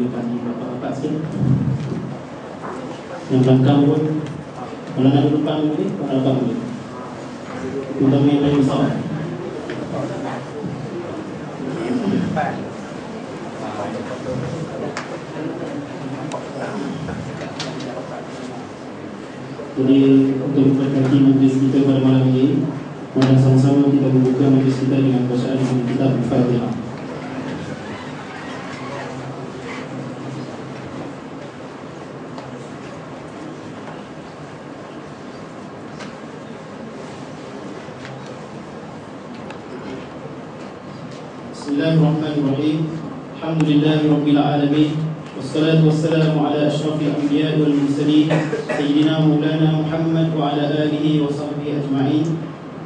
depan ni bapak-bapak sikit. Yang belakang pun, kalau nak duduk depan boleh, kalau belakang boleh. Terutama yang paling besar. Jadi untuk memberkati majlis kita pada malam ini, mari sama-sama kita membuka majlis kita dengan bacaan kitab Al-Fatihah. Bismillahirrahmanirrahim. Alhamdulillahirabbil alamin. Wassalatu wassalamu ala asyrafil anbiya'i wal mursalin sayyidina maulana Muhammad wa ala alihi wa sahbihi ajma'in.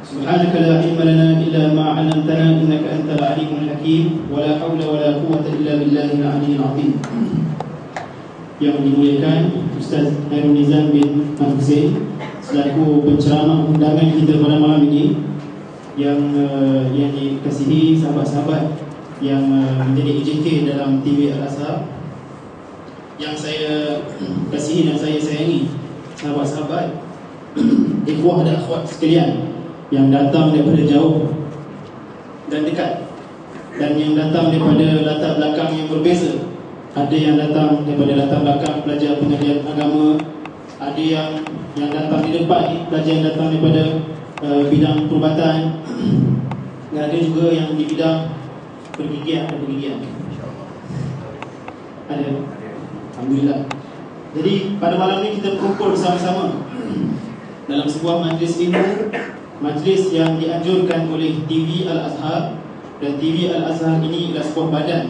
Subhanaka la ilma lana illa ma 'allamtana innaka antal alimul hakim wa la haula wa la quwwata illa billahil aliyyil azim. Yang dimuliakan Ustaz Khairul Nizam bin Hussein selaku penceramah undangan kita pada malam ini, yang dikasihi sahabat-sahabat yang menjadi EJK dalam TV Al-Azhar, yang saya kasihi dan saya sayangi, sahabat-sahabat, ikhwah dan akhwat sekalian yang datang daripada jauh dan dekat, dan yang datang daripada latar belakang yang berbeza. Ada yang datang daripada latar belakang pelajar pengajian agama, ada yang datang di depan, pelajar yang datang daripada bidang perubatan, dan ada juga yang di bidang pergigian. Ada. Alhamdulillah. Jadi pada malam ini kita berkumpul bersama-sama dalam sebuah majlis ilmu, majlis yang dianjurkan oleh TV Al-Azhar. Dan TV Al-Azhar ini adalah sebuah badan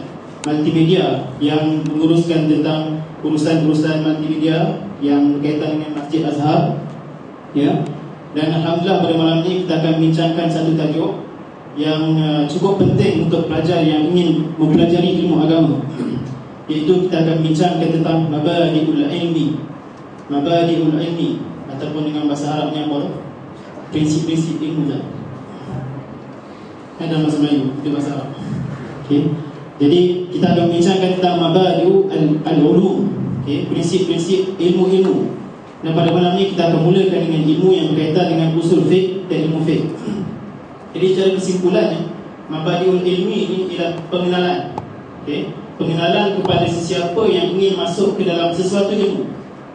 multimedia yang menguruskan tentang urusan-urusan multimedia yang berkaitan dengan Masjid Azhar, ya. Dan alhamdulillah pada malam ini kita akan bincangkan satu tajuk yang cukup penting untuk pelajar yang ingin mempelajari ilmu agama, iaitu kita akan bincangkan tentang Mabadi'ul Ilmi. Mabadi'ul Ilmi, ataupun dengan bahasa Arabnya apa? Prinsip-prinsip ilmu. Ada bahasa Melayu, itu bahasa Arab. Okay. Jadi kita akan bincangkan tentang Mabadi'ul Ulum, okay, prinsip-prinsip ilmu-ilmu. Dan pada malam ini kita akan mulakan dengan ilmu yang berkaitan dengan usul fiqh dan ilmu fiqh. Jadi secara kesimpulannya, Mabadi'ul Ilmi ini ialah pengenalan, okay? Pengenalan kepada sesiapa yang ingin masuk ke dalam sesuatu ilmu.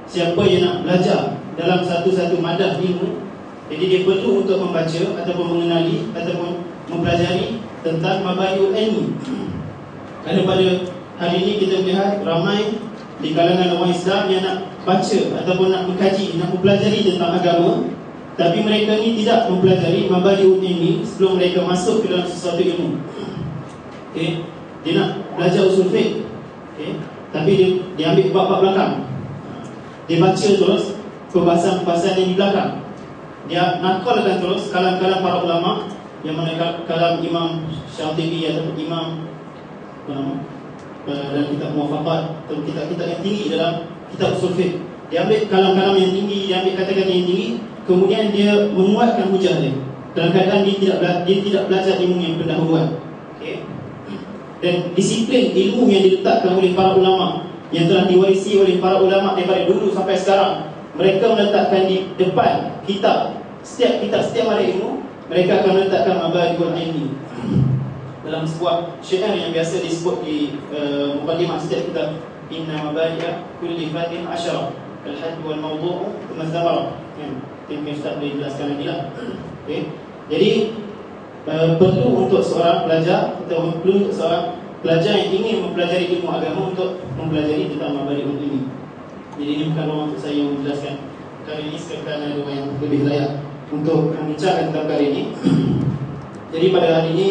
Siapa yang nak belajar dalam satu-satu madah ilmu, jadi dia perlu untuk membaca ataupun mengenali ataupun mempelajari tentang Mabadi'ul Ilmi. Kerana pada hari ini kita melihat ramai di kalangan orang Islam yang nak baca ataupun nak mengkaji, nak mempelajari tentang agama, tapi mereka ni tidak mempelajari Mabadi'ul Ilmi sebelum mereka masuk ke dalam sesuatu ilmu. Okay. Dia nak belajar usul fiqh, okay, tapi dia ambil bab-bab belakang. Dia baca terus perbahasan-perbahasan yang di belakang. Dia nakalkan terus kalam-kalam para ulama, yang mana kalam Imam Syatibi ataupun Imam dalam kitab Muwafaqat atau kitab-kitab yang tinggi dalam kitab usul fiqh. Dia ambil kalam-kalam yang tinggi, dia ambil kata-kata yang tinggi, kemudian dia menguatkan hujah dia dalam keadaan dia tidak belajar ilmu yang pendahuluan. Okay. Dan disiplin ilmu yang diletakkan oleh para ulama, yang telah diwarisi oleh para ulama daripada dulu sampai sekarang, mereka meletakkan di depan kitab, setiap ada ilmu, mereka akan meletakkan Mabadi'ul Ilmi dalam sebuah syair yang biasa disebut di mukadimah setiap kitab. Inna mabadi'a kulli fatin asyara al-hadd wal mawdu'u thumma az-zamara. Mungkin Ustaz boleh jelaskan lagi lah. Okay. Jadi perlu untuk seorang pelajar, atau perlu untuk seorang pelajar yang ingin mempelajari ilmu agama untuk mempelajari tentang Mabadi'ul Ilmi. Jadi ini bukan ruang untuk saya menjelaskan kali ini, sekarang ada ruang yang lebih layak untuk membincangkan tentang kali ini. Jadi pada hari ini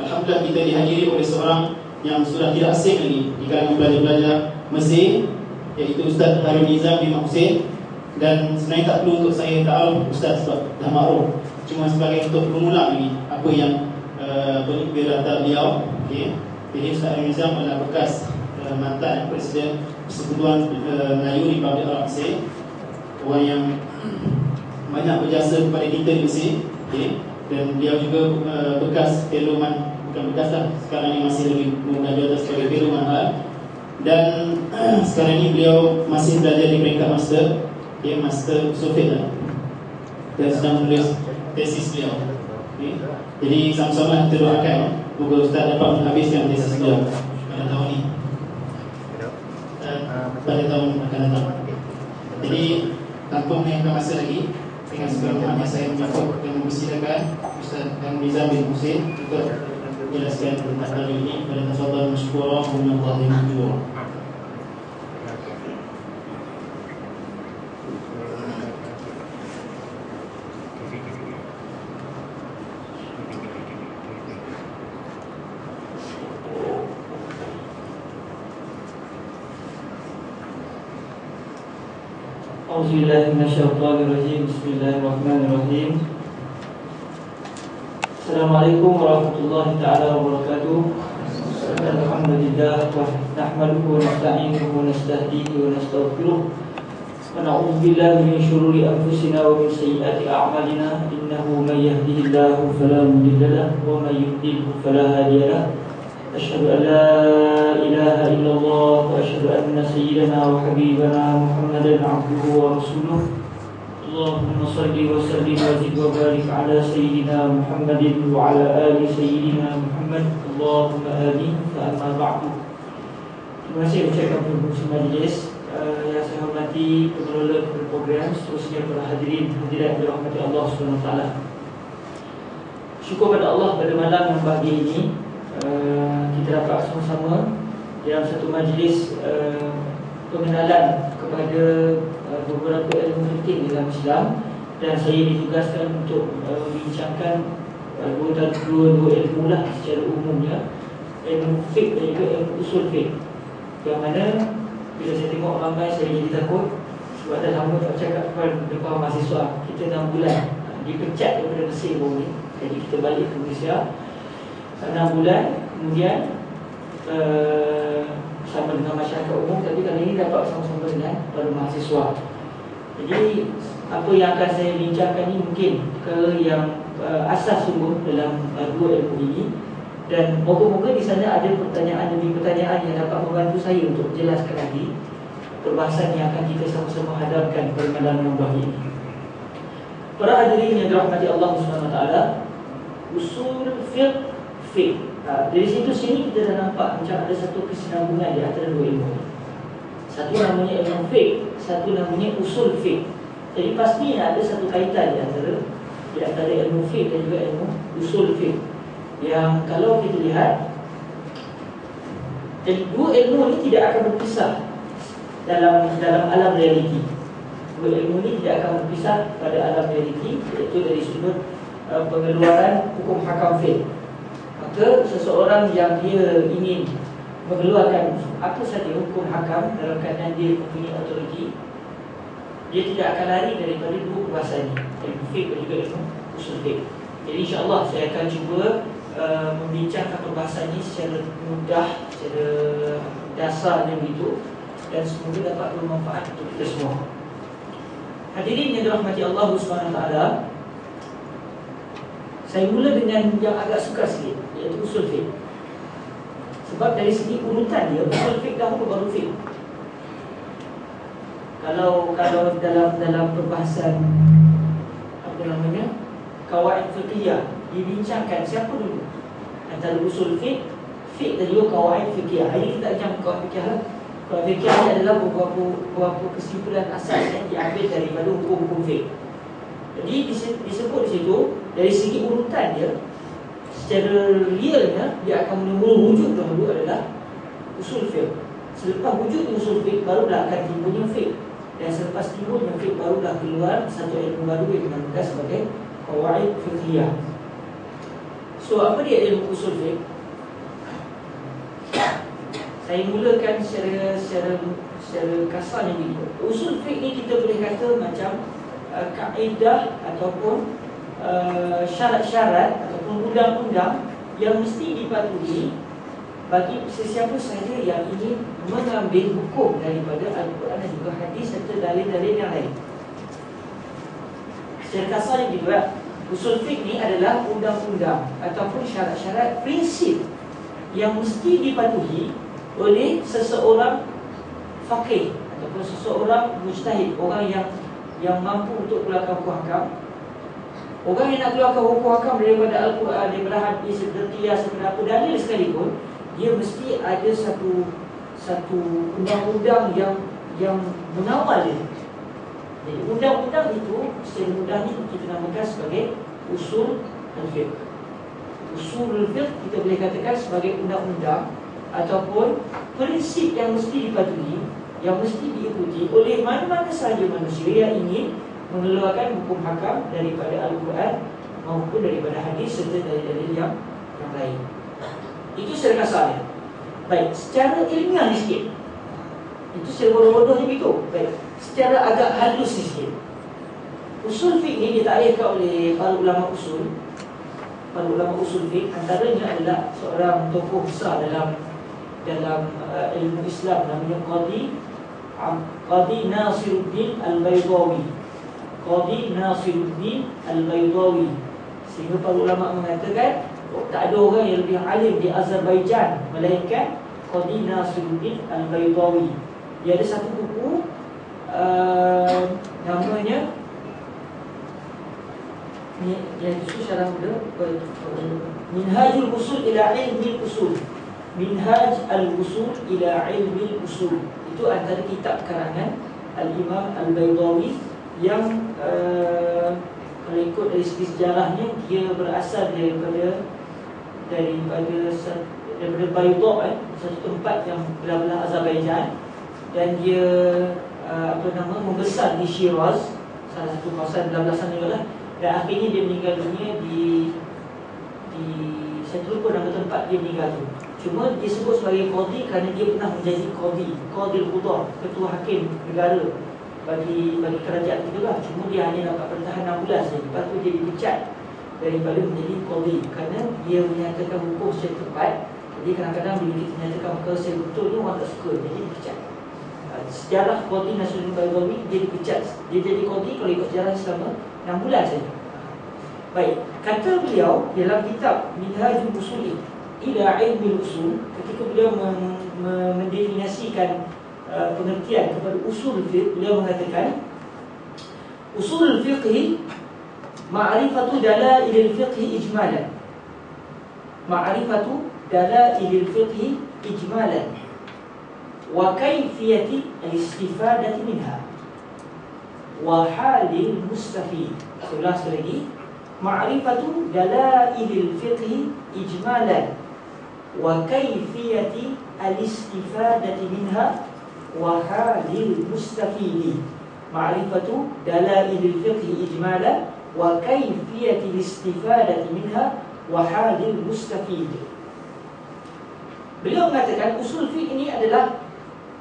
alhamdulillah kita dihadiri oleh seorang yang sudah tidak asing lagi di kalangan pelajar-pelajar Mesir, iaitu Ustaz Khairul Nizam bin Hussein. Dan sebenarnya tak perlu untuk saya ta'aruf Ustaz sebab dah makruf, cuma sebagai untuk mengulang lagi apa yang berlatar beliau. Okay. Jadi Ustaz Khairul Nizam adalah bekas mantan Presiden Persekutuan Melayu Republik Arab Mesir, orang yang banyak berjasa kepada kita di Mesir. Okay. Dan beliau juga bekas Fellow bukan bekas lah, sekarang ni masih lagi mengajar sebagai Fellow Manhal Dan sekarang ini beliau masih belajar di peringkat master. Dia master usul fiqh lah, dan sedang menulis tesis beliau. Jadi sama-sama kita doakan moga Ustaz dapat menghabiskan tesis beliau pada tahun ini, pada tahun akan datang. Jadi tanpa mengakhirkan masa lagi, dengan segala hormatnya saya menyambut dan mempersilakan Ustaz Nizam bin Husin untuk menjelaskan tentang hal ini. Pada tafadhal masykurah wa minallahi majzura. Bismillahirrahmanirrahim. Bismillahirrahmanirrahim. Assalamualaikum warahmatullahi taala wabarakatuh. Alhamdulillah wa nahmaduhu wa nasta'inuhu wa nastahdihi wa nastaghfiruh. Wa na'udzu billahi min shururi anfusina wa min sayyiati a'malina. Innahu may yahdihillahu fala mudilla lahu wa may yudlilhu fala hadiya lahu. أشهد أن لا إله إلا الله وأشهد أن سيدنا وحبيبنا محمدا عبده ورسوله. اللهم صل وسلم وزد وبارك على سيدنا محمد وعلى آل سيدنا محمد. اللهم آمين. فأما بعد. Terima kasih ucapkan penghujung majlis. Yang saya hormati pengelola program, seterusnya para hadirin hadirat dirahmati Allah SWT. Syukur pada Allah pada malam yang bahagia ini, kita dapat sama-sama dalam satu majlis pengenalan kepada beberapa ilmu penting dalam Islam, dan saya ditugaskan untuk membincangkan dua ilmu lah secara umumnya, ilmu fiqh dan juga ilmu usul fiqh. Yang mana bila saya tengok ramai, saya jadi takut sebab dah lama tak cakap depan mahasiswa. Kita 6 bulan dipecat daripada Mesir baru ni, jadi kita balik ke Malaysia 6 bulan, kemudian bersama dengan masyarakat umum, tapi kali ini dapat sama-sama dengan para mahasiswa. Jadi apa yang akan saya bincangkan ini mungkin perkara yang asas sungguh dalam dua ilmu ini, dan moga-moga di sana ada pertanyaan demi pertanyaan yang dapat membantu saya untuk menjelaskan lagi perbahasan yang akan kita sama-sama hadapkan pada malam yang bahagia ini. Para hadirin yang dirahmati Allah SWT, usul fiqh. Dari sini kita dah nampak macam ada satu kesinambungan di antara dua ilmu ini. Satu namanya ilmu fiqh, satu namanya usul fiqh. Jadi pasti ada satu kaitan di antara ilmu fiqh dan juga ilmu usul fiqh. Yang kalau kita lihat, dua ilmu ini tidak akan berpisah dalam alam realiti. Dua ilmu ini tidak akan berpisah pada alam realiti, iaitu dari sudut pengeluaran hukum hakam fiqh. Maka seseorang yang dia ingin mengeluarkan apa saja hukum hakam dalam keadaan dia mempunyai autoriti, dia tidak akan lari daripada dua perbahasan ini, ilmu fiqh dan juga ilmu usul fiqh. Jadi insya-Allah saya akan cuba membincangkan perbahasan ini secara mudah, secara dasarnya begitu, dan semoga dapat bermanfaat untuk kita semua. Hadirin yang dirahmati Allah SWT, saya mula dengan yang agak sukar sikit, iaitu usul fiqh. Sebab dari segi urutan dia, usul fiqh dahulu baru fiqh. Kalau dalam perbahasan qawaid fiqhiyah dibincangkan, siapa dulu antara usul fiqh dan juga qawaid fiqhiyah. Ini kita bincang qawaid fiqhiyah. Qawaid fiqhiyah ini adalah beberapa kesimpulan asas yang diambil daripada hukum-hukum fiqh. Jadi disebut di situ dari segi urutan dia, secara realnya dia akan mula-mula wujud dahulu adalah usul fiqh. Selepas wujud usul fiqh barulah akan timbulnya fiqh, dan selepas timbulnya fiqh barulah keluar satu ilmu baru yang dinamakan sebagai qawaid fiqhiyah. So apa dia ilmu usul fiqh? Saya mulakan secara kasarnya begini. Usul fiqh ni kita boleh kata macam kaedah ataupun syarat-syarat ataupun undang-undang yang mesti dipatuhi bagi sesiapa sahaja yang ingin mengambil hukum daripada Al-Quran dan juga hadis serta dalil-dalil yang lain. Secara kasarnya juga, usul fiqh ni adalah undang-undang ataupun syarat-syarat prinsip yang mesti dipatuhi oleh seseorang faqih ataupun seseorang mujtahid, orang yang mampu untuk keluarkan hukum hakam. Orang yang nak keluarkan hukum hakam daripada Al-Quran, daripada hadis, daripada qiyas, daripada apa dalil sekalipun, dia mesti ada satu undang-undang yang mengawal dia. Jadi undang-undang itu secara mudahnya kita namakan sebagai usul al-fiqh. Usul al-fiqh kita boleh katakan sebagai undang-undang ataupun prinsip yang mesti dipatuhi, yang mesti diikuti oleh mana-mana sahaja manusia yang ingin mengeluarkan hukum hakam daripada Al-Quran maupun daripada hadis serta dalil-dalil yang lain. Itu secara kasarnya. Baik, secara ilmiah sikit, itu secara bodoh-bodohnya begitu. Baik, secara agak halus sikit, usul fiqh ni ditaklifkan oleh para ulama usul. Para ulama usul fiqh antaranya adalah seorang tokoh besar dalam ilmu Islam, namanya Qadi Nasiruddin Al-Baydawi. Qadi Nasiruddin Al-Baydawi. Sehingga para ulama mengatakan tak ada orang yang lebih alim di Azerbaijan melainkan Qadi Nasiruddin Al-Baydawi. Dia ada satu buku namanya ni, yang itu syarah muda, Minhajul Usul ila Ilmi Usul. Minhaj al-Usul ila Ilmi Usul. Itu antara kitab karangan Al-Imam Al-Baydawi yang kalau ikut dari segi sejarahnya, dia berasal daripada Bayda', satu tempat yang belah-belah Azerbaijan, dan dia membesar di Shiraz, salah satu kawasan belah-belah sana juga lah. Dan akhirnya dia meninggal dunia di saya lupa nama tempat dia meninggal tu. Cuma disebut sebagai qadi kerana dia pernah menjadi qadil qudah, ketua hakim negara bagi kerajaan kita lah. Cuma dia hanya dapat bertahan 6 bulan saja. Lepas tu dia dipecat daripada menjadi qadi kerana dia menyatakan hukum secara tepat. Jadi kadang-kadang bila kita menyatakan perkara secara betul ni, orang tak suka, jadi dipecat. Sejarah Qadi Nasiruddin Baydawi, dia dipecat. Dia jadi qadi kalau ikut sejarah selama 6 bulan saja. Baik, kata beliau dalam kitab Minhajul Usul ila Ilmi Usul, ketika beliau mendefinisikan pengertian kepada usul fiqh, beliau mengatakan usul fiqh ma'rifatu dalailil fiqh ijmalan. Ma'rifatu dalailil fiqh ijmalan wa kayfiyati al-istifadati minha wa halil mustafid. Ulang sekali lagi. Ma'rifatu dalailil fiqh ijmalan wa kayfiyati al-istifadati minha wa halil mustafid. Ma'rifatu dalailil fiqh ijmalan wa kayfiyati al-istifadati minha wa halil mustafid. Beliau mengatakan usul fiqh ini adalah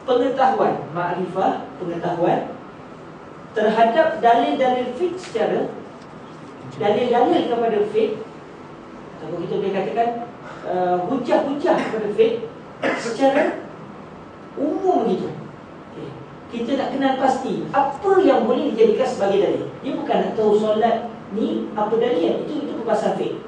pengetahuan, makrifah, pengetahuan terhadap dalil-dalil fiqh secara dalil-dalil kepada fiqh, atau kita boleh katakan hujah-hujah kepada fiqh secara umum gitu. Okay. Kita nak kenal pasti apa yang boleh dijadikan sebagai dalil. Dia bukan nak tahu solat ni apa dalil, itu perbahasan fiqh.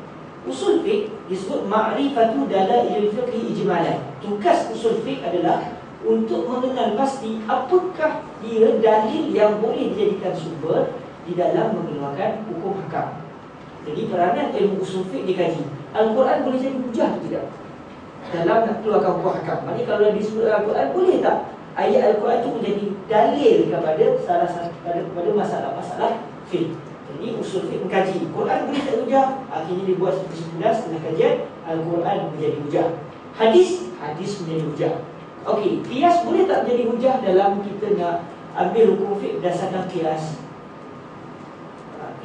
Usul fiqh disebut ma'rifatu dalailil fiqh ijmalan. Tugas usul fiqh adalah untuk mengenal pasti apakah dia dalil yang boleh dijadikan sumber di dalam mengeluarkan hukum hakam. Jadi peranan ilmu usul fiqh dikaji. Al-Quran boleh jadi hujah atau tidak dalam nak keluarkan hukum hakam? Maksudnya kalau disebut Al-Quran, boleh tak ayat Al-Quran itu menjadi dalil kepada kepada masalah-masalah fiqh? Jadi usul fiqh mengkaji Quran boleh tak hujah, akhirnya dibuat kesimpulan setelah kajian Al-Quran menjadi hujah. Hadis menjadi hujah. Okey, qiyas boleh tak menjadi hujah dalam kita nak ambil hukum fiqh berdasarkan qiyas?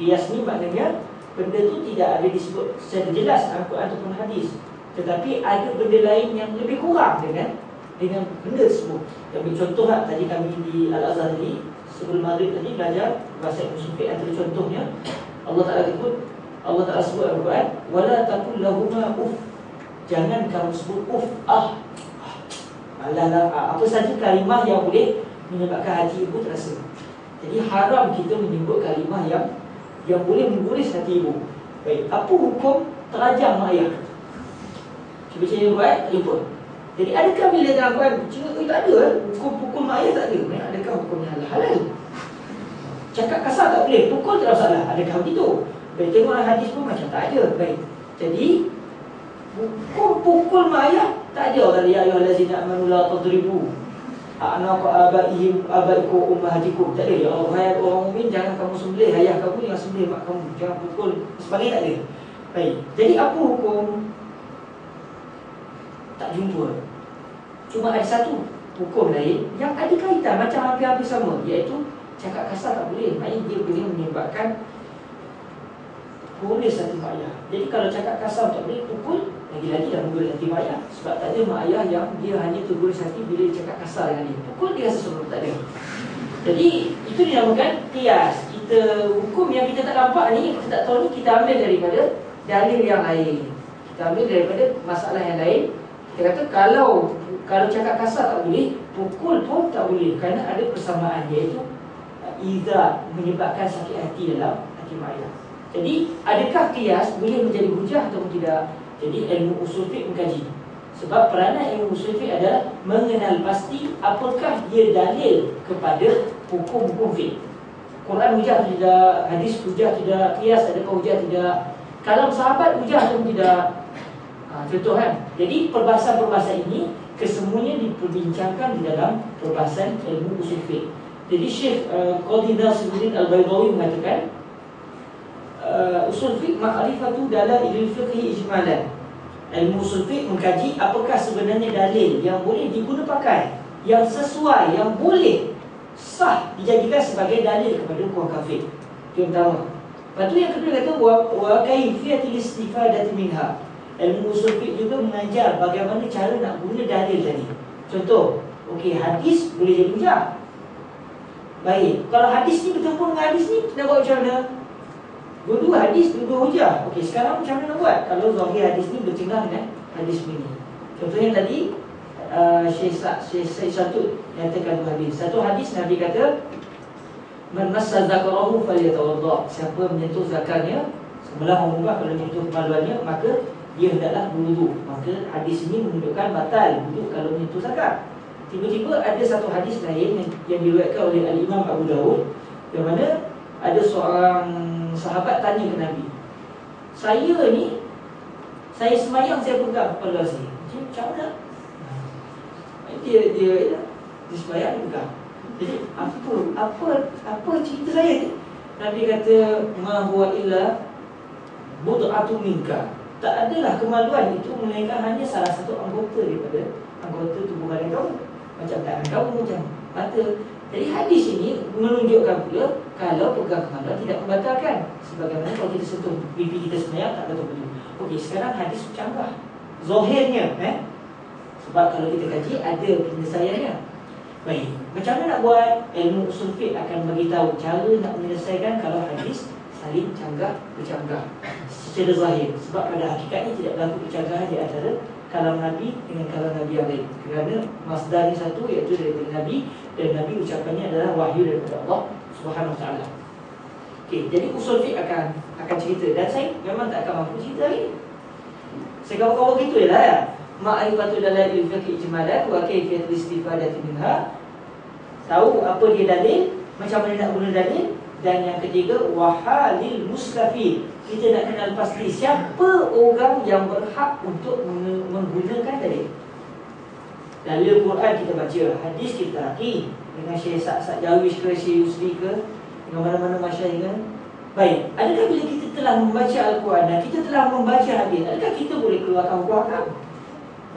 Qiyas ni maknanya benda tu tidak ada disebut secara jelas Al-Quran ataupun hadis, tetapi ada benda lain yang lebih kurang dengan benda tersebut. Ambil contoh lah, tadi kami di Al-Azhar tadi sebelum maghrib tadi belajar bahasa usul fiqh. Antara contohnya Allah Ta'ala sebut Al-Quran, wala taqul lahuma uff, jangan kamu sebut uff, apa saja kalimah yang boleh menyebabkan hati ibu terasa. Jadi haram kita menyebut kalimah yang boleh mengguris hati ibu. Baik, apa hukum terajang mak ayah? Cuba saya buat, tak lupa. Jadi adakah bila dalam Quran cerita itu tak ada pukul mak ayah tak ada. Adakah hukumnya halal? Cakap kasar tak boleh, pukul tak ada masalah. Adakah begitu? Baik, tengok hadis pun macam tak ada. Baik. Jadi pukul mak ayah tak ada. Allah ya ayyuhallazina amanu la tadribu anak abaikum ummahatikum. Tak ada. Ya Allah, hai orang mukmin, jangan kamu sembelih ayah kamu, jangan sembelih mak kamu, jangan pukul. Sebagainya tak ada. Baik. Jadi apa hukum? Tak jumpa. Cuma ada satu hukum lain yang ada kaitan macam hampir-hampir sama, iaitu cakap kasar tak boleh. Maksudnya dia boleh menyebabkan polis hati mak ayah. Jadi kalau cakap kasar tak boleh, pukul lagi-lagi dah menggunakan hati mak ayah. Sebab tak ada mak ayah yang dia hanya terguris hati bila dia cakap kasar dengan dia. Pukul dia rasa sebelum tak ada. Jadi itu dinamakan qiyas. Kita hukum yang kita tak nampak ni, kita tak tahu ni, kita ambil daripada dalil yang lain. Kita ambil daripada masalah yang lain. Kita kata kalau cakap kasar tak boleh, pukul pun tak boleh, kerana ada persamaan, iaitu iza menyebabkan sakit hati dalam hati mak ayah. Jadi adakah qiyas boleh menjadi hujah atau tidak? Jadi ilmu usul fiqh mengkaji. Sebab peranan ilmu usul fiqh adalah mengenal pasti apakah dia dalil kepada hukum-hukum fiqh. Quran hujah tidak, hadis hujah tidak, qiyas adakah hujah tidak, kalam sahabat hujah atau tidak. Contoh kan. Jadi perbahasan-perbahasan ini kesemuanya diperbincangkan di dalam perbahasan ilmu usul fiqh. Jadi Syekh Qadhi Nasiruddin Al-Baydawi mengatakan usul fiqh ma'rifatu dalailil fiqhi ijmalan. Ilmu usul fiqh mengkaji apakah sebenarnya dalil yang boleh diguna pakai, yang sesuai, yang boleh sah dijadikan sebagai dalil kepada hukum kafir. Itu yang pertama. Lepas tu yang kedua kata wa kaifiyatil istifadati minha. Ilmu usul fiqh juga mengajar bagaimana cara nak guna dalil tadi. Contoh, okey, hadis boleh jadi hujah. Baik, kalau hadis ni bertempur dengan hadis ni, nak buat macam mana? Dua-dua hadis, dua-dua hujah. Okey, sekarang macam mana nak buat kalau zahir hadis ni bertengah dengan hadis ini? Contohnya tadi Syekh Satu nyatakan dua hadis. Satu hadis Nabi kata, man massa zakarahu falyatawadda. Siapa menyentuh zakarnya, sebelah orang kalau menyentuh kemaluannya, maka dia hendaklah berwudu. Maka hadis ini menunjukkan batal wudu kalau menyentuh zakar. Tiba-tiba ada satu hadis lain yang diriwayatkan oleh Al-Imam Abu Dawud, yang mana ada seorang sahabat tanya ke Nabi, saya semayang, saya pegang kepala saya, macam mana? Dia semayang, dia pegang. Jadi apa cerita saya ni? Nabi kata, ma huwa illa bud'atu minka. Tak adalah kemaluan itu melainkan hanya salah satu anggota daripada anggota tubuh badan kamu. Macam tangan kamu, macam mata. Jadi hadis ini menunjukkan pula kalau pegang kemaluan tidak membatalkan. Sebagaimana kalau kita sentuh pipi kita semayang, tak betul-betul. Okey, sekarang hadis canggah zahirnya, sebab kalau kita kaji ada penyelesaiannya. Baik, macam mana nak buat? Ilmu usul fiqh akan beritahu cara nak menyelesaikan kalau hadis saling bercanggah secara zahir. Sebab pada hakikatnya tidak berlaku percanggahan di antara kalam Nabi dengan kalam Nabi yang lain, kerana masdarnya satu, iaitu daripada Nabi, dan Nabi ucapannya adalah wahyu daripada Allah Subhanahu Wa Taala. Okey, jadi usul fiqh akan cerita, dan saya memang tak akan mampu cerita lagi. Saya kau begitu je lah ya. Ma'rifatul dalail fiqh ijmalan wa kaifiyatul istifadati minha. Tahu apa dia dalil, macam mana nak guna dalil. Dan yang ketiga, wahalil mustafid. Kita nak kenal pasti siapa orang yang berhak untuk menggunakan dalil. Dalil Quran kita baca, hadis kita laki dengan Syekh Sa'ad Jawish ke Syekh Yusri ke, dengan mana-mana masyayikh kan. Baik, adakah bila kita telah membaca Al-Quran dan kita telah membaca hadis, adakah kita boleh keluarkan hukum hakam?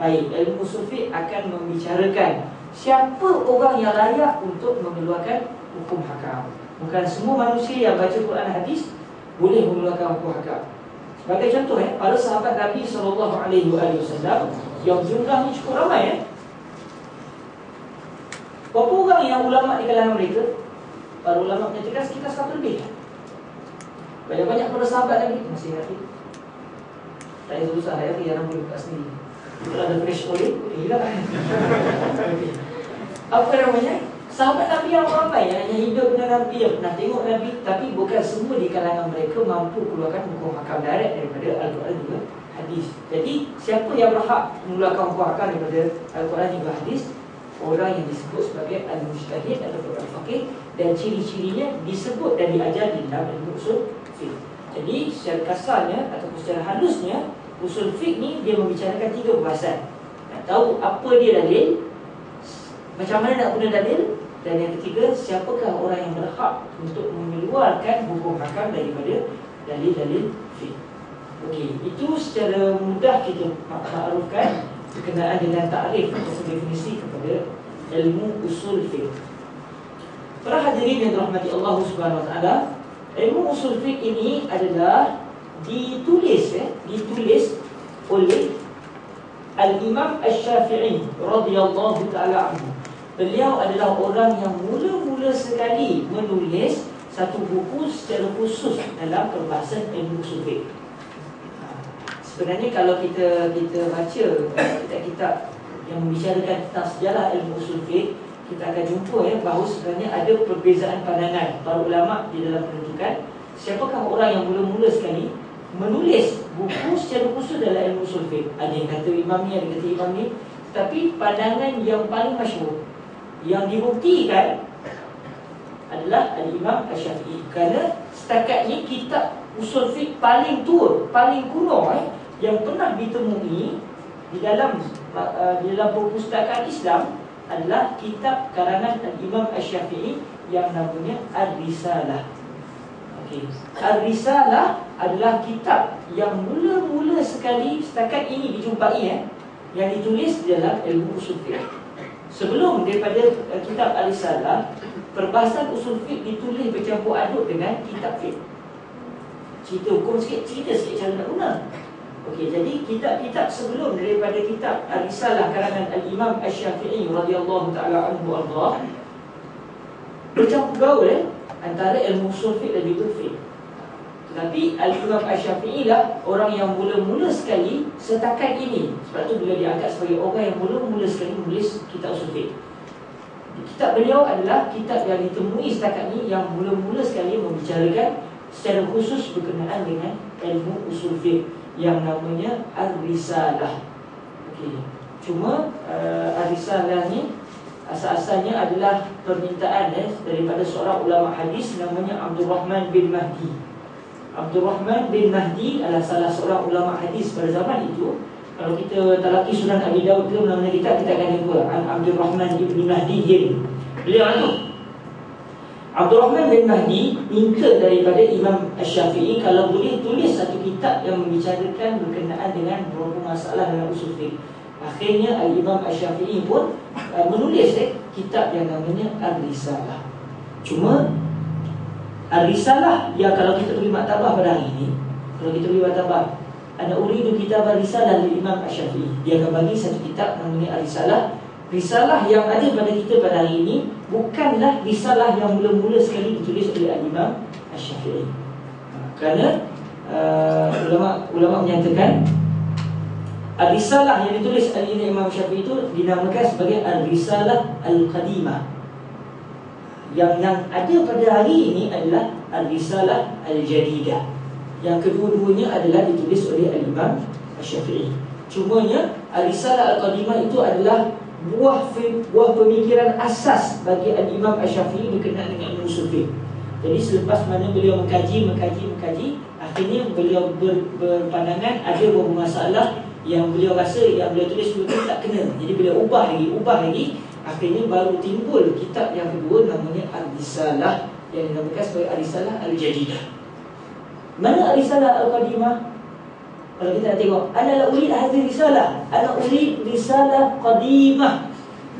Baik, ilmu usul fiqh akan membicarakan siapa orang yang layak untuk mengeluarkan hukum hakam. Bukan semua manusia yang baca Quran hadis boleh mengeluarkan hukum hakam. Sebagai contoh, para sahabat Nabi SAW yang jumlahnya cukup ramai, berapa orang yang ulama di kalangan mereka? Para ulama menyatakan sekitar 100 lebih. Banyak-banyak para sahabat Nabi masih ingat. Tak ada susah ya, yang boleh buka sendiri. Kalau ada fresh oleh, hilang. Apa namanya? Sahabat Nabi yang ramai yang hanya hidup dengan Nabi, yang pernah tengok Nabi, tapi bukan semua di kalangan mereka mampu keluarkan hukum hakam direct daripada Al-Quran juga hadis. Jadi siapa yang berhak mengeluarkan hukum akal daripada Al-Quran juga hadis? Orang yang disebut sebagai al-mujtahid atau al-faqih, dan ciri-cirinya disebut dan diajar di dalam ilmu usul fiqh. Jadi secara kasarnya ataupun secara halusnya, usul fiqh ni dia membicarakan 3 perbahasan. Nak tahu apa dia dalil, macam mana nak guna dalil, dan yang ketiga, siapakah orang yang berhak untuk mengeluarkan hukum hakam daripada dalil-dalil fiqh. Okey, itu secara mudah kita makrufkan berkenaan dengan takrif atau definisi kepada ilmu usul fiqh. Para hadirin yang dirahmati Allah Subhanahu Wa Taala, ilmu usul fiqh ini adalah ditulis oleh Al-Imam Asy-Syafi'i radhiyallahu taala anhu. Beliau adalah orang yang mula-mula sekali menulis satu buku secara khusus dalam perbahasan ilmu usul fiqh. Sebenarnya kalau kita baca kitab-kitab yang membicarakan tentang sejarah ilmu usul fiqh, kita akan jumpa bahawa sebenarnya ada perbezaan pandangan para ulama di dalam menentukan siapakah orang yang mula-mula sekali menulis buku secara khusus dalam ilmu usul fiqh. Ada yang kata imam ni, ada yang kata imam ni. Tapi pandangan yang paling masyhur, yang dibuktikan, adalah Al-Imam Asy-Syafi'i. Kerana setakat ni kitab usul fiqh paling tua, paling kuno yang pernah ditemui di dalam perpustakaan Islam adalah kitab karangan Al-Imam Asy-Syafi'i yang namanya Ar-Risalah. Okey, Ar-Risalah adalah kitab yang mula-mula sekali setakat ini dijumpai yang ditulis di dalam ilmu usul fiqh. Sebelum daripada kitab Ar-Risalah, perbahasan usul fiqh ditulis bercampur aduk dengan kitab fiqh. Cerita hukum sikit, cerita sikit cara nak guna. Okey, jadi kitab-kitab sebelum daripada kitab Ar-Risalah karangan Al-Imam Asy-Syafi'i radhiyallahu taala anhu arda, bercampur gaul antara ilmu usul fiqh dan juga fiqh. Tetapi Al-Imam Asy-Syafi'i lah orang yang mula-mula sekali setakat ini. Sebab tu bila diangkat sebagai orang yang mula-mula sekali menulis kitab usul fiqh. Kitab beliau adalah kitab yang ditemui setakat ini yang mula-mula sekali membicarakan secara khusus berkenaan dengan ilmu usul fiqh yang namanya Ar-Risalah. Okey. Cuma Ar-Risalah ni asal-asalnya adalah permintaan daripada seorang ulama hadis namanya Abdul Rahman bin Mahdi. Abdul Rahman bin Mahdi adalah salah seorang ulama hadis pada zaman itu. Kalau kita talaki Sunan Abi Daud ke mana-mana kita akan jumpa Abdul Rahman bin Mahdi ini. Beliau tu Abdul Rahman bin Mahdi minta daripada Imam Asy-Syafi'i kalau boleh tulis satu kitab yang membicarakan berkenaan dengan beberapa masalah dalam usul fiqh. Akhirnya Al-Imam Asy-Syafi'i pun menulis kitab yang namanya Ar-Risalah. Cuma Ar-Risalah yang kalau kita pergi maktabah pada hari ini, kalau kita pergi maktabah, ana uridu kitab Ar-Risalah dari Imam Asy-Syafi'i, dia akan bagi satu kitab namanya Ar-Risalah. Risalah yang ada pada kita pada hari ini bukanlah risalah yang mula-mula sekali ditulis oleh Al-Imam Asy-Syafi'i. Kerana ulama menyatakan Ar-Risalah yang ditulis oleh Imam Syafi'i itu dinamakan sebagai Ar-Risalah Al-Qadimah. Yang ada pada hari ini adalah Ar-Risalah Al-Jadidah. Yang kedua-duanya adalah ditulis oleh Al-Imam Asy-Syafi'i. Cumanya Ar-Risalah Al-Qadimah itu adalah buah pemikiran asas bagi Al-Imam Asy-Syafi'i berkenaan dengan usul fiqh. Jadi selepas mana beliau mengkaji, akhirnya beliau berpandangan ada beberapa masalah yang beliau rasa yang beliau tulis dulu tak kena. Jadi beliau ubah lagi, akhirnya baru timbul kitab yang kedua namanya Ar-Risalah yang dinamakan sebagai Ar-Risalah Al-Jadidah. Mana Ar-Risalah Al-Qadimah? Kalau kita nak tengok, ana la urid hadhihi risalah, ana urid risalah qadimah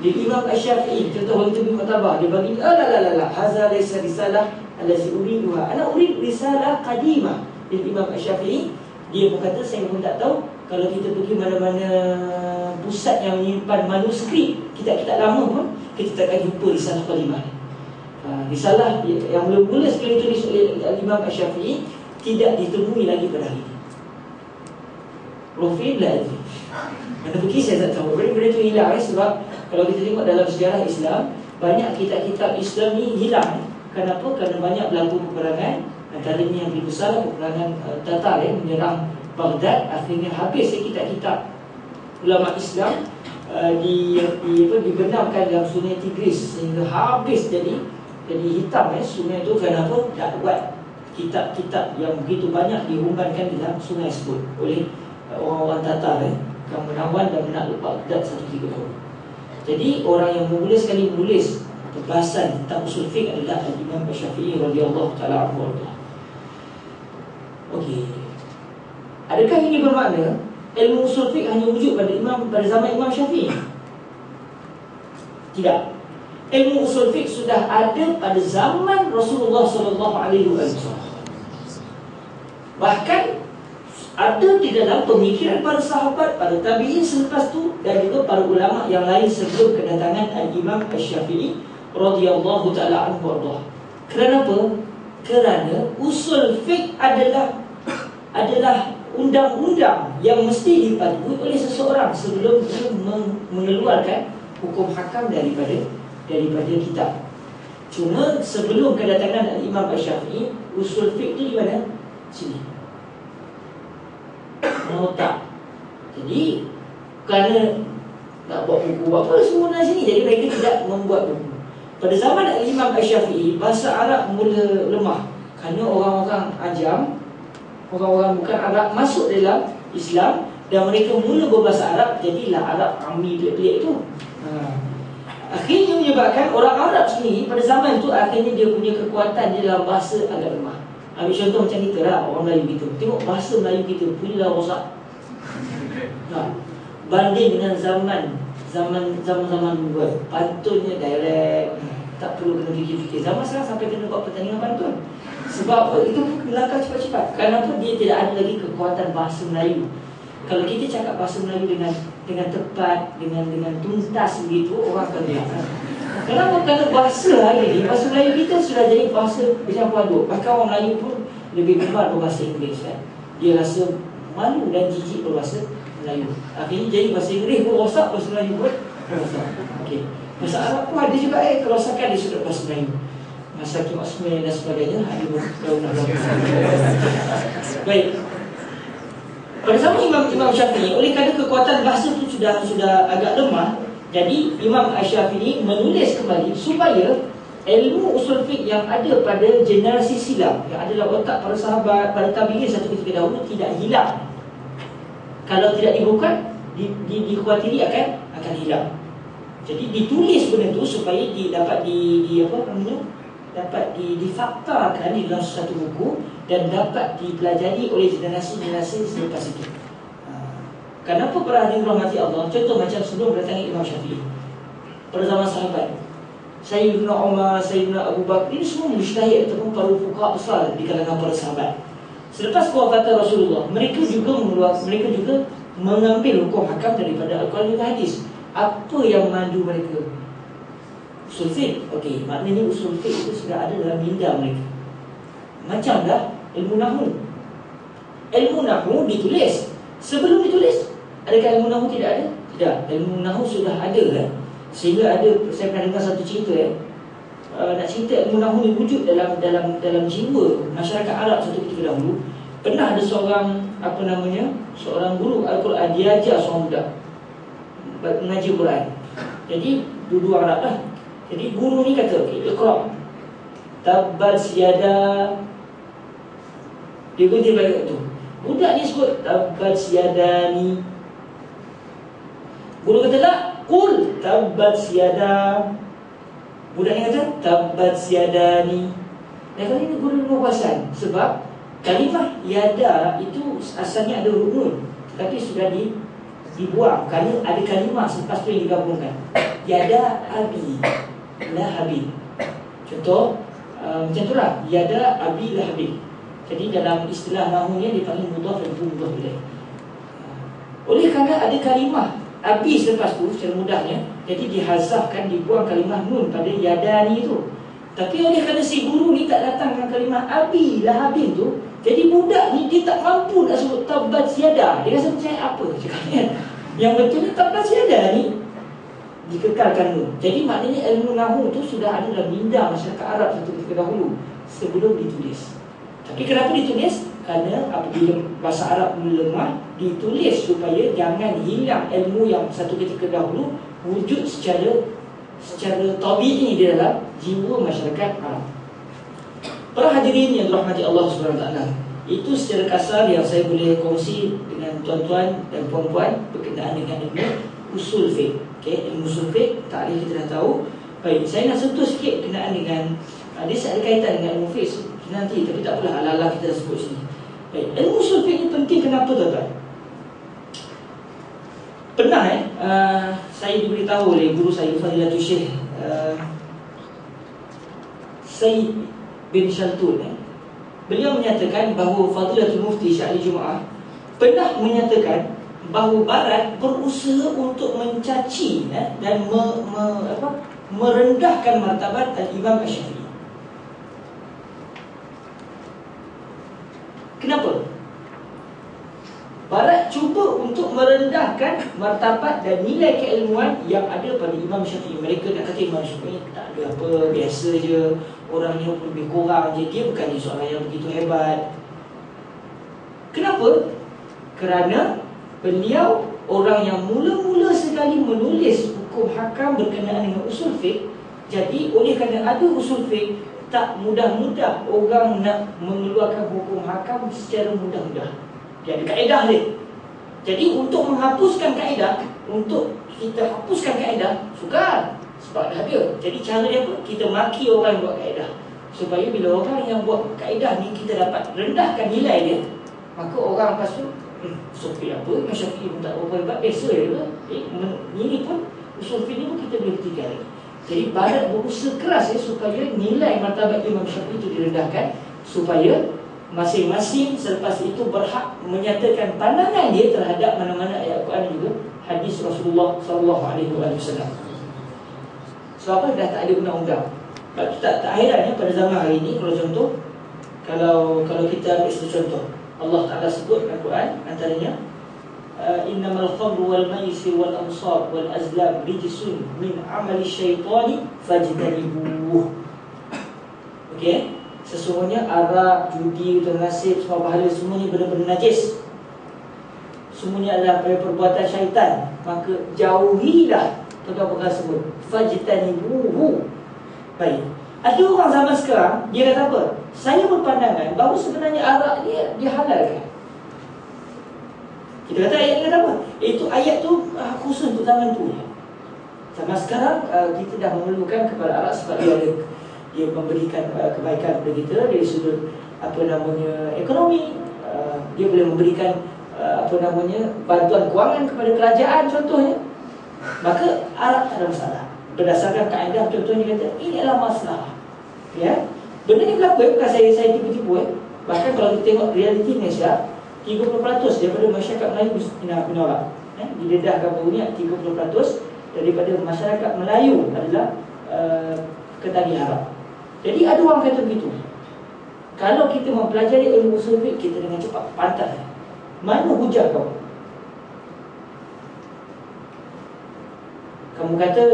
li Imam Asy-Syafi'i. Contoh waktu itu maktabah dia bagi la hadza laysa risalah allati uriduha, ana urid risalah qadimah li Imam Asy-Syafi'i. Dia berkata saya pun tak tahu kalau kita pergi mana-mana pusat yang menyimpan manuskrip kitab-kitab lama pun kita takkan jumpa risalah qadimah. Risalah yang mula-mula sekali tulis oleh Imam Asy-Syafi'i tidak ditemui lagi pada hari ini. Profil lah itu. Mana pergi saya tak tahu. Benda itu hilang sebab kalau kita tengok dalam sejarah Islam, banyak kitab-kitab Islam ni hilang. Kenapa? Kerana banyak berlaku peperangan. Antaranya yang lebih besar peperangan Tatar menyerang Baghdad, akhirnya habis kitab-kitab ulama Islam dibenamkan dalam sungai Tigris sehingga habis jadi hitam sungai itu. Kenapa? Tak buat kitab-kitab yang begitu banyak dihumbankan di dalam sungai tersebut oleh orang-orang Tatar yang menawan dan menakluk Baghdad 130. Jadi orang yang mula sekali menulis pembahasan tentang usul fiqh adalah Imam Syafi'i radhiyallahu taala anhu. Okey. Adakah ini bermakna ilmu usul fiqh hanya wujud pada zaman Imam Syafi'i? Tidak. Ilmu usul fiqh sudah ada pada zaman Rasulullah sallallahu alaihi wasallam. Bahkan ada di dalam pemikiran para sahabat, para tabi'in selepas itu, dan juga para ulama yang lain sebelum kedatangan Al-Imam Asy-Syafi'i radhiyallahu taala anhu. Kenapa? Kerana usul fiqh adalah undang-undang yang mesti dipatuhi oleh seseorang sebelum dia mengeluarkan hukum hakam daripada kitab. Cuma sebelum kedatangan Imam Asy-Syafi'i, usul fiqh itu di mana? Sini. Otak. Jadi kerana nak buat buku apa semua di sini, jadi mereka tidak membuat buku. Pada zaman Imam Asy-Syafi'i, bahasa Arab mula lemah kerana orang-orang ajam, orang-orang bukan Arab masuk dalam Islam dan mereka mula berbahasa Arab, jadilah Arab Ammi pelik-pelik itu. Akhirnya menyebabkan orang Arab sendiri pada zaman itu akhirnya dia punya kekuatan di dalam bahasa agak lemah. Ambil contoh macam kita lah, orang Melayu kita. Tengok bahasa Melayu kita punyalah rosak. Banding dengan zaman dulu, pantunnya direct, tak perlu kena fikir-fikir. Zaman sekarang sampai kena buat pertandingan pantun. Sebab itu melangkah cepat-cepat. Kenapa? Dia tidak ada lagi kekuatan bahasa Melayu. Kalau kita cakap bahasa Melayu dengan tepat, dengan tuntas begitu, orang akan lihat. Kenapa? Kerana bahasa hari ini, bahasa Melayu kita sudah jadi bahasa bercampur aduk. Bahkan orang Melayu pun lebih gemar berbahasa Inggeris Dia rasa malu dan jijik berbahasa Melayu. Akhirnya jadi bahasa Inggeris pun rosak, bahasa Melayu pun rosak. Okey. Bahasa Arab pun ada juga kerosakan di sudut bahasa Melayu. Masa Kim Osman dan sebagainya ada berlaku. Baik. Pada zaman Imam Syafi'i, oleh kerana kekuatan bahasa itu sudah agak lemah, jadi Imam Asy-Syafi'i menulis kembali supaya ilmu usul fiqh yang ada pada generasi silam, yang adalah otak para sahabat, para tabi'in satu ketika dahulu, tidak hilang. Kalau tidak dibuka, dikhawatiri akan hilang. Jadi ditulis benda itu supaya dapat difaktakan di dalam satu buku dan dapat dipelajari oleh generasi-generasi selepas itu. Kenapa para hadirin rahmati Allah? Contoh macam sebelum datangnya Imam Syafi'i, pada zaman sahabat, Sayyidina Umar, Sayyidina Abu Bakar, ini semua mujtahid ataupun para fuqaha besar di kalangan para sahabat. Selepas kewafatan Rasulullah, mereka juga mengambil hukum hakam daripada Al-Quran dan Hadis. Apa yang memandu mereka? Usul fiqh. Okey, maknanya usul fiqh itu sudah ada dalam minda mereka. Macam dah ilmu nahwu. Ilmu nahwu ditulis. Sebelum ditulis, adakah ilmu nahwu tidak ada? Tidak. Ilmu nahwu sudah ada Sehingga saya pernah dengar satu cerita nak cerita ilmu nahwu ni wujud dalam jiwa masyarakat Arab satu ketika dahulu. Pernah ada seorang seorang guru Al-Quran, dia ajar seorang budak mengaji Quran. Jadi dua Arab lah. Jadi guru ni kata, okey, iqra. Tabbat yada. Dia berhenti balik tu. Budak ni sebut tabbat yadani. Guru kata tak, qul tabbat yada. Budak ni kata tabbat yadani. Dan kali ni guru berkuasan sebab kalimah yada itu asalnya ada rukun, tetapi sudah dibuang kerana ada kalimah selepas tu yang digabungkan. Yada abi lahabi. Contoh macam itulah, yada abi lahabi. Jadi dalam istilah nahwunya dipanggil mudhaf dan mudhaf ilaih. Oleh kerana ada kalimah abi selepas tu secara mudahnya, jadi dihazafkan, dibuang kalimah nun pada yadani itu. Tapi oleh kerana si guru ni tak datang dengan kalimah abi lahabin tu, jadi budak ni dia tak mampu nak sebut tabbat yada. Dia rasa macam apa cakapnya. Yang betulnya tabbat yada ni dikekalkan nun. Jadi maknanya ilmu nahwu tu sudah ada dalam minda masyarakat Arab satu ketika dahulu sebelum ditulis. Tapi kenapa ditulis? Kerana apabila bahasa Arab melemah, ditulis supaya jangan hilang ilmu yang satu ketika dahulu wujud secara tabi'i di dalam jiwa masyarakat Arab. Para hadirin yang dirahmati Allah SWT, itu secara kasar yang saya boleh kongsi dengan tuan-tuan dan puan-puan berkenaan dengan ilmu usul fiqh. Ilmu usul fiqh, takrif kita dah tahu. Baik, saya nak sentuh sikit berkenaan dengan dia ada kaitan dengan ilmu fiqh nanti, tapi tak apalah, ala-ala kita dah sebut sini. Baik, ilmu usul fiqh ni penting kenapa tuan-tuan? Pernah saya diberitahu oleh guru saya, Fadilatul Syekh Said bin Shaltun. Beliau menyatakan bahawa Fadilatul Mufti Syekh Ali Jumaah pernah menyatakan bahawa Barat berusaha untuk mencaci dan merendahkan martabat Imam Asy-Syafi'i. Kenapa? Barat cuba untuk merendahkan martabat dan nilai keilmuan yang ada pada Imam Syafi'i. Mereka nak kata Imam Syafi'i tak ada apa, biasa je, orangnya lebih kurang je, dia bukannya seorang yang begitu hebat. Kenapa? Kerana beliau orang yang mula-mula sekali menulis hukum hakam berkenaan dengan usul fiqh. Jadi oleh kerana ada usul fiqh, tak mudah-mudah orang nak mengeluarkan hukum hakam secara mudah-mudah. Dia ada kaedah dia. Jadi untuk menghapuskan kaedah, untuk kita hapuskan kaedah, sukar. Sebab dah ada. Jadi cara dia apa? Kita maki orang yang buat kaedah. Supaya bila orang yang buat kaedah ni kita dapat rendahkan nilai dia, maka orang lepas tu usul fiqh apa? Imam Syafi'i pun tak berapa hebat, biasa je lah. Ini pun usul fiqh ni pun kita boleh ketikan lagi. Jadi Barat berusaha keras supaya nilai martabat Imam Syafi'i itu direndahkan, supaya masing-masing selepas itu berhak menyatakan pandangan dia terhadap mana-mana ayat Al-Quran dan juga hadis Rasulullah SAW. Sebab apa? Dah tak ada undang-undang. Sebab itu tak heran pada zaman hari ini, kalau contoh, kalau kita ambil satu contoh, Allah Ta'ala sebut dalam Al-Quran antaranya innamal khamru wal maisir wal ansab wal azlam rijsun min amali syaitani fajtanibuh. Okey, sesungguhnya arak, judi, nasib, semua bahala, semuanya benda-benda najis. Semuanya adalah perbuatan syaitan, maka jauhilah perkara-perkara tersebut. Fajtanibuh. Baik. Ada orang zaman sekarang, dia kata apa? Saya berpandangan bahawa sebenarnya arak dia dihalalkan. Kita kata ayat ni kata apa? Itu ayat tu khusus untuk zaman tu. Zaman sekarang kita dah memerlukan kepada arak sebab dia memberikan kebaikan kepada kita dari sudut ekonomi. Dia boleh memberikan bantuan kewangan kepada kerajaan contohnya. Maka arak tak ada masalah. Berdasarkan kaedah contohnya kata ini adalah masalah. Ya. Benda ni berlaku bukan saya tipu-tipu. Bahkan kalau kita tengok realiti Malaysia, 30% daripada masyarakat Melayu menolak. Didedahkan baru ni 30% daripada masyarakat Melayu adalah ketagih haram. Jadi ada orang kata begitu. Kalau kita mempelajari ilmu usul fiqh, kita dengan cepat pantas. Mana hujah kau? Kamu kata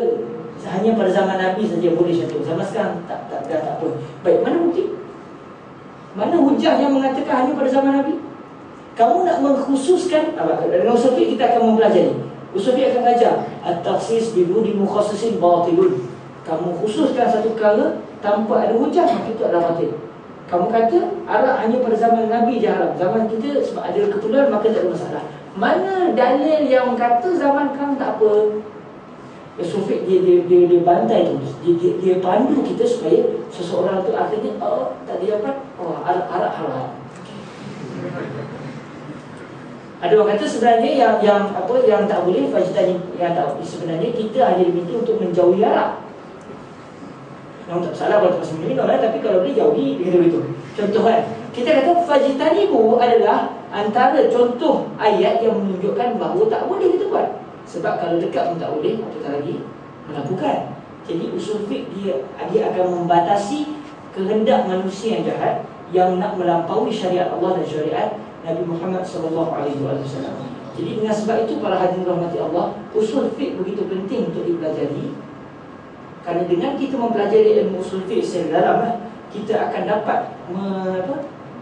hanya pada zaman Nabi saja boleh contoh. Zaman sekarang tak apa. Baik, mana bukti? Mana hujah yang mengatakan hanya pada zaman Nabi? Kamu nak mengkhususkan dengan usul fiqh kita akan mempelajari. Usul fiqh akan belajar at-takhsis bi wujudi mukhassisin batilun. Kamu khususkan satu perkara tanpa ada hujah, maka itu adalah batil. Kamu kata arak hanya pada zaman Nabi je haram. Zaman kita sebab ada keperluan maka tak ada masalah. Mana dalil yang kata zaman kamu tak apa? Usul fiqh dia bantai tu. Dia pandu kita supaya seseorang tu akhirnya tak dia dapat arak halal. Ada orang kata sebenarnya yang tak boleh fajtani, yang tak sebenarnya kita hanya diminta untuk menjauhi arak. Yang tak salah kalau tak pasal minum tapi kalau boleh jauhi dia kata begitu. Contoh kita kata fajtanibu adalah antara contoh ayat yang menunjukkan bahawa tak boleh kita buat. Sebab kalau dekat pun tak boleh, apatah lagi melakukan. Jadi usul fiqh dia akan membatasi kehendak manusia yang jahat yang nak melampaui syariat Allah dan syariat Nabi Muhammad SAW. Jadi dengan sebab itu para hadirin rahmati Allah, usul fiqh begitu penting untuk dipelajari. Kerana dengan kita mempelajari ilmu usul fiqh secara dalam, kita akan dapat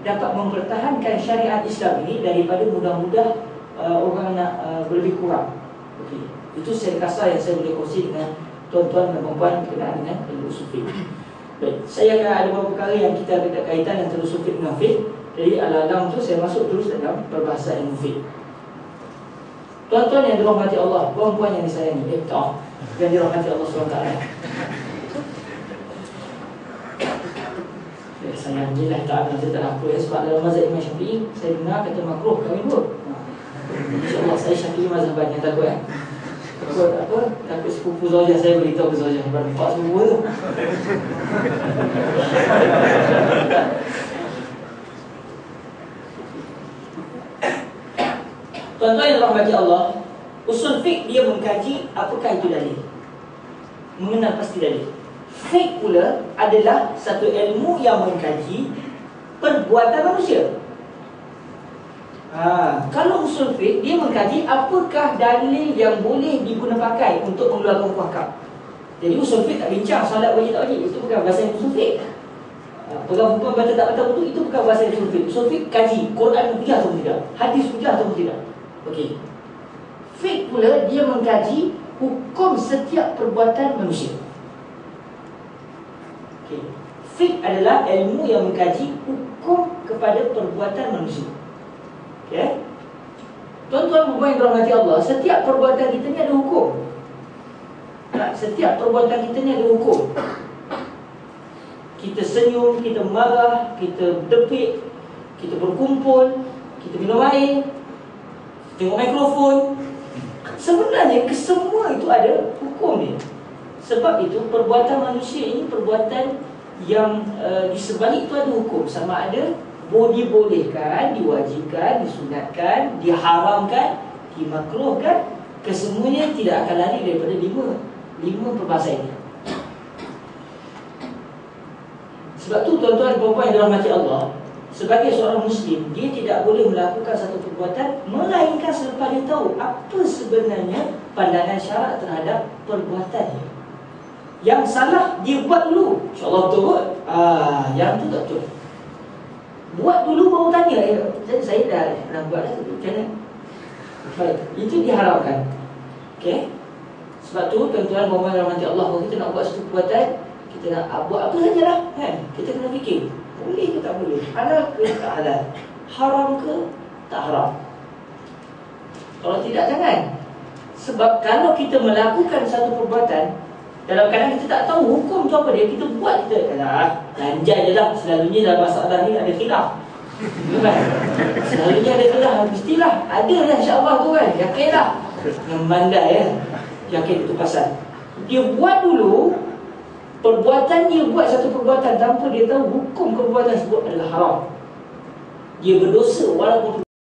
dapat mempertahankan syariat Islam ini daripada mudah-mudah orang nak berlebih kurang. Okey, itu secara kasar yang saya boleh kongsi dengan tuan-tuan dan puan-puan berkenaan dengan ilmu usul fiqh. Baik, saya akan ada beberapa perkara yang kita ada kaitan antara usul fiqh dengan fiqh. Jadi alam tu saya masuk terus dalam perbahasan ilmu fiqh. Tuan-tuan yang dirahmati Allah, puan-puan yang disayangi, yang dirahmati Allah SWT. Saya alhamdulillah ta'ala saya tak apa ya. Sebab dalam mazhab Imam Syafi'i saya dengar kata makruh kahwin dua. InsyaAllah saya Syafi'i mazhab banyak takut takut apa? Takut sepupu Zawjah saya beritahu ke Zawjah nampak sepupu tu. Tuan-tuan yang dirahmati Allah, usul fiqh dia mengkaji apakah itu dalil, mengenal pasti dalil. Fiqh pula adalah satu ilmu yang mengkaji perbuatan manusia. Kalau usul fiqh dia mengkaji apakah dalil yang boleh diguna pakai untuk mengeluarkan hukum. Jadi usul fiqh tak bincang solat wajib tak wajib, itu bukan bahasa usul fiqh. Pegang hukum batal tak batal wudu, itu bukan bahasa usul fiqh. Usul fiqh kaji Quran hujah atau tidak, hadis hujah atau tidak. Okey. Fiqh pula dia mengkaji hukum setiap perbuatan manusia. Okay. Fiqh adalah ilmu yang mengkaji hukum kepada perbuatan manusia. Okay. Tuan-tuan puan yang dirahmati Allah, setiap perbuatan kita ni ada hukum. Setiap perbuatan kita ni ada hukum. Kita senyum, kita marah, kita depik, kita berkumpul, kita minum air, tengok mikrofon. Sebenarnya kesemua itu ada hukum dia. Sebab itu perbuatan manusia ini perbuatan yang di sebalik itu ada hukum. Sama ada dibolehkan, diwajibkan, disunatkan, diharamkan, dimakruhkan. Kesemuanya tidak akan lari daripada lima perbahasan ini. Sebab tu tuan-tuan dan puan-puan yang dirahmati Allah, sebagai seorang Muslim, dia tidak boleh melakukan satu perbuatan melainkan selepas dia tahu apa sebenarnya pandangan syarak terhadap perbuatannya. Yang salah dia buat dulu, InsyaAllah betul kot. Yang tu tak betul. Buat dulu baru tanya, saya dah buat dah, macam mana? Baik, itu diharapkan. Okay. Sebab tu tuan-tuan dan rahmati Allah, kalau kita nak buat satu perbuatan, kita nak buat apa sajalah kan? Kita kena fikir, boleh ke tak boleh, halal ke tak halal, haram ke tak haram. Kalau tidak, jangan. Sebab kalau kita melakukan satu perbuatan dalam keadaan kita tak tahu hukum tu apa dia, kita buat, kita lanjai je lah. Selalunya dalam masalah ni ada khilaf, kan? Selalunya ada khilaf, mestilah ada lah, insyaAllah tu kan. Yakinlah, memandai ya, yakin itu pasal. Dia buat dulu perbuatan, dia buat satu perbuatan tanpa dia tahu hukum perbuatan tersebut adalah haram. Dia berdosa walaupun